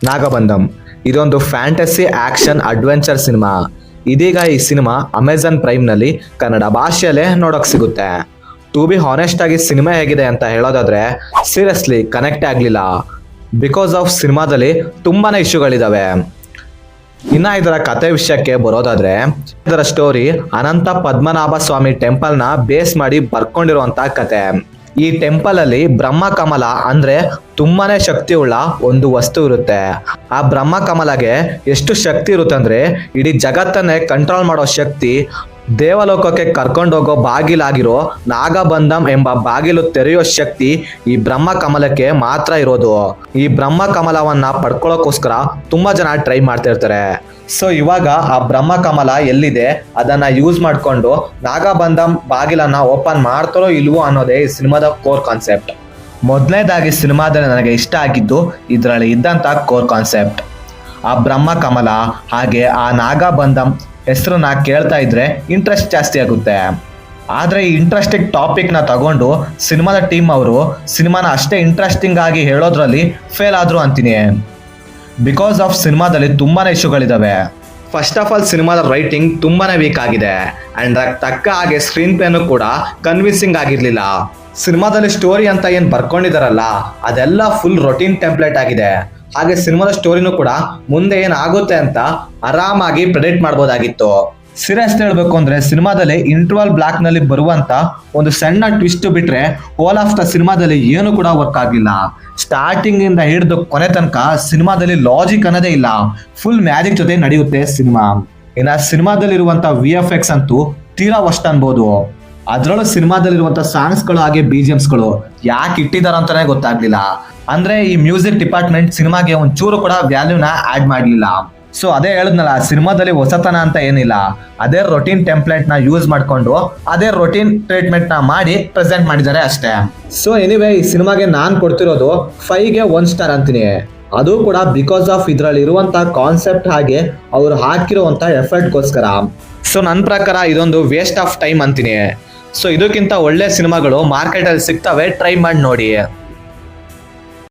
ನಾಗಬಂಧಂ ಇದೊಂದು fantasy action adventure cinema. ಇದೀಗ ಈ ಸಿನಿಮಾ ಅಮೆಜಾನ್ ಪ್ರೈಮ್ನಲ್ಲಿ ಕನ್ನಡ ಭಾಷೆಯಲ್ಲೇ ನೋಡೋಕೆ ಸಿಗುತ್ತೆ. ಟು ಬಿ ಹಾನೆಸ್ಟ್ ಆಗಿ ಸಿನಿಮಾ ಹೇಗಿದೆ ಅಂತ ಹೇಳೋದಾದ್ರೆ ಸೀರಿಯಸ್ಲಿ ಕನೆಕ್ಟ್ ಆಗಲಿಲ್ಲ. ಬಿಕಾಸ್ ಆಫ್ ಸಿನಿಮಾದಲ್ಲಿ ತುಂಬಾನೇ ಇಶ್ಯೂಗಳಿದಾವೆ. ಇನ್ನ ಇದರ ಕತೆ ವಿಷಯಕ್ಕೆ ಬರೋದಾದ್ರೆ ಇದರ ಸ್ಟೋರಿ ಅನಂತ ಪದ್ಮನಾಭ ಸ್ವಾಮಿ ಟೆಂಪಲ್ನ ಬೇಸ್ ಮಾಡಿ ಬರ್ಕೊಂಡಿರುವಂತ ಕತೆ. ಈ ಟೆಂಪಲ್ ಅಲ್ಲಿ ಬ್ರಹ್ಮ ಕಮಲ ಅಂದ್ರೆ ತುಂಬಾನೇ ಶಕ್ತಿ ಉಳ್ಳ ಒಂದು ವಸ್ತು ಇರುತ್ತೆ. ಆ ಬ್ರಹ್ಮ ಕಮಲಗೆ ಎಷ್ಟು ಶಕ್ತಿ ಇರುತ್ತೆ ಅಂದ್ರೆ ಇಡೀ ಜಗತ್ತನ್ನೇ ಕಂಟ್ರೋಲ್ ಮಾಡೋ ಶಕ್ತಿ, ದೇವಲೋಕಕ್ಕೆ ಕರ್ಕೊಂಡೋಗೋ ಬಾಗಿಲಾಗಿರೋ ನಾಗಬಂಧಂ ಎಂಬ ಬಾಗಿಲು ತೆರೆಯೋ ಶಕ್ತಿ ಈ ಬ್ರಹ್ಮ ಕಮಲಕ್ಕೆ ಮಾತ್ರ ಇರೋದು. ಈ ಬ್ರಹ್ಮ ಕಮಲವನ್ನ ಪಡ್ಕೊಳ್ಳೋಕೋಸ್ಕರ ತುಂಬಾ ಜನ ಟ್ರೈ ಮಾಡ್ತಾ ಇರ್ತಾರೆ. ಸೊ ಇವಾಗ ಆ ಬ್ರಹ್ಮ ಕಮಲ ಎಲ್ಲಿದೆ ಅದನ್ನ ಯೂಸ್ ಮಾಡ್ಕೊಂಡು ನಾಗಬಂಧಂ ಬಾಗಿಲನ್ನ ಓಪನ್ ಮಾಡ್ತಾರೋ ಇಲ್ವೋ ಅನ್ನೋದೇ ಈ ಸಿನಿಮಾದ ಕೋರ್ ಕಾನ್ಸೆಪ್ಟ್. ಮೊದಲನೇದಾಗಿ ಸಿನಿಮಾದಲ್ಲಿ ನನಗೆ ಇಷ್ಟ ಆಗಿದ್ದು ಇದರಲ್ಲಿ ಇದ್ದಂತ ಕೋರ್ ಕಾನ್ಸೆಪ್ಟ್. ಆ ಬ್ರಹ್ಮ ಕಮಲ ಹಾಗೆ ಆ ನಾಗಬಂಧಂ ಹೆಸರನ್ನ ಕೇಳ್ತಾ ಇದ್ರೆ ಇಂಟ್ರೆಸ್ಟ್ ಜಾಸ್ತಿ ಆಗುತ್ತೆ. ಆದ್ರೆ ಈ ಇಂಟ್ರೆಸ್ಟಿಂಗ್ ಟಾಪಿಕ್ ನ ತಗೊಂಡು ಸಿನಿಮಾದ ಟೀಮ್ ಅವರು ಸಿನಿಮಾನ ಅಷ್ಟೇ ಇಂಟ್ರೆಸ್ಟಿಂಗ್ ಆಗಿ ಹೇಳೋದ್ರಲ್ಲಿ ಫೇಲ್ ಆದ್ರು ಅಂತೀನಿ. ಬಿಕಾಸ್ ಆಫ್ ಸಿನಿಮಾದಲ್ಲಿ ತುಂಬಾನೇ ಇಶ್ಯೂಗಳಿದಾವೆ. ಫಸ್ಟ್ ಆಫ್ ಆಲ್ ಸಿನಿಮಾದ ರೈಟಿಂಗ್ ತುಂಬಾನೇ ವೀಕ್ ಆಗಿದೆ ಅಂಡ್ ತಕ್ಕ ಹಾಗೆ ಸ್ಕ್ರೀನ್ ಪ್ಲೇನು ಕೂಡ ಕನ್ವಿನ್ಸಿಂಗ್ ಆಗಿರ್ಲಿಲ್ಲ. ಸಿನಿಮಾದಲ್ಲಿ ಸ್ಟೋರಿ ಅಂತ ಏನ್ ಬರ್ಕೊಂಡಿದಾರಲ್ಲ ಅದೆಲ್ಲ ಫುಲ್ ರೊಟೀನ್ ಟೆಂಪ್ಲೇಟ್ ಆಗಿದೆ. ಹಾಗೆ ಸಿನಿಮಾದ ಸ್ಟೋರಿನೂ ಕೂಡ ಮುಂದೆ ಏನಾಗುತ್ತೆ ಅಂತ ಆರಾಮಾಗಿ ಪ್ರೆಡಿಕ್ಟ್ ಮಾಡ್ಬೋದಾಗಿತ್ತು. ಸೀರಿಯಸ್ ಹೇಳ್ಬೇಕು ಅಂದ್ರೆ ಸಿನಿಮಾದಲ್ಲಿ ಇಂಟರ್ವಲ್ ಬ್ಲಾಕ್ ನಲ್ಲಿ ಬರುವಂತ ಒಂದು ಸಣ್ಣ ಟ್ವಿಸ್ಟ್ ಬಿಟ್ರೆ ಹೋಲ್ ಆಫ್ ದ ಸಿನಿಮಾದಲ್ಲಿ ಏನು ಕೂಡ ವರ್ಕ್ ಆಗಿಲ್ಲ. ಸ್ಟಾರ್ಟಿಂಗ್ ಇಂದ ಹಿಡಿದು ಕೊನೆ ತನಕ ಸಿನಿಮಾದಲ್ಲಿ ಲಾಜಿಕ್ ಅನ್ನೋದೇ ಇಲ್ಲ. ಫುಲ್ ಮ್ಯಾಜಿಕ್ ಜೊತೆ ನಡೆಯುತ್ತೆ ಸಿನಿಮಾ. ಇನ್ನ ಸಿನಿಮಾದಲ್ಲಿರುವಂತ VFX ಅಂತೂ ತೀರಾ ವಸ್ಟ್ ಅನ್ಬೋದು. ಅದ್ರಲ್ಲೂ ಸಿನಿಮಾದಲ್ಲಿರುವಂತ ಸಾಂಗ್ಸ್ಗಳು ಹಾಗೆ BGMsಗಳು ಯಾಕೆ ಇಟ್ಟಿದಾರ ಅಂತಾನೆ ಗೊತ್ತಾಗ್ಲಿಲ್ಲ. ಅಂದ್ರೆ ಈ ಮ್ಯೂಸಿಕ್ ಡಿಪಾರ್ಟ್ಮೆಂಟ್ ಸಿನಿಮಾಗೆ ಒಂಚೂರು ಕೂಡ ವ್ಯಾಲ್ಯೂನ ಆಡ್ ಮಾಡ್ಲಿಲ್ಲ. ಸೊ ಅದೇ ಹೇಳಿದ್ನಲ್ಲ, ಸಿನಿಮಾದಲ್ಲಿ ಹೊಸತನ ಅಂತ ಏನಿಲ್ಲ. ಅದೇ ರೊಟೀನ್ ಟೆಂಪ್ಲೇಟ್ ನ ಯೂಸ್ ಮಾಡ್ಕೊಂಡು ಅದೇ ರೊಟೀನ್ ಟ್ರೀಟ್ಮೆಂಟ್ ನ ಮಾಡಿ ಪ್ರೆಸೆಂಟ್ ಮಾಡಿದ್ದಾರೆ ಅಷ್ಟೇ. ಸೊ ಎನಿವೇ ಈ ಸಿನಿಮಾಗೆ ನಾನ್ ಕೊಡ್ತಿರೋದು 5ಗೆ 1 ಸ್ಟಾರ್ ಅಂತೀನಿ. ಅದು ಕೂಡ ಬಿಕಾಸ್ ಆಫ್ ಇದ್ರಲ್ಲಿ ಇರುವಂತ ಕಾನ್ಸೆಪ್ಟ್ ಹಾಗೆ ಅವ್ರು ಹಾಕಿರುವಂತ ಎಫರ್ಟ್ಗೋಸ್ಕರ. ಸೊ ನನ್ನ ಪ್ರಕಾರ ಇದೊಂದು ವೇಸ್ಟ್ ಆಫ್ ಟೈಮ್ ಅಂತೀನಿ. ಸೊ ಇದಕ್ಕಿಂತ ಒಳ್ಳೆ ಸಿನಿಮಾಗಳು ಮಾರ್ಕೆಟ್ ಅಲ್ಲಿ ಸಿಗ್ತವೆ, ಟ್ರೈ ಮಾಡಿ ನೋಡಿ.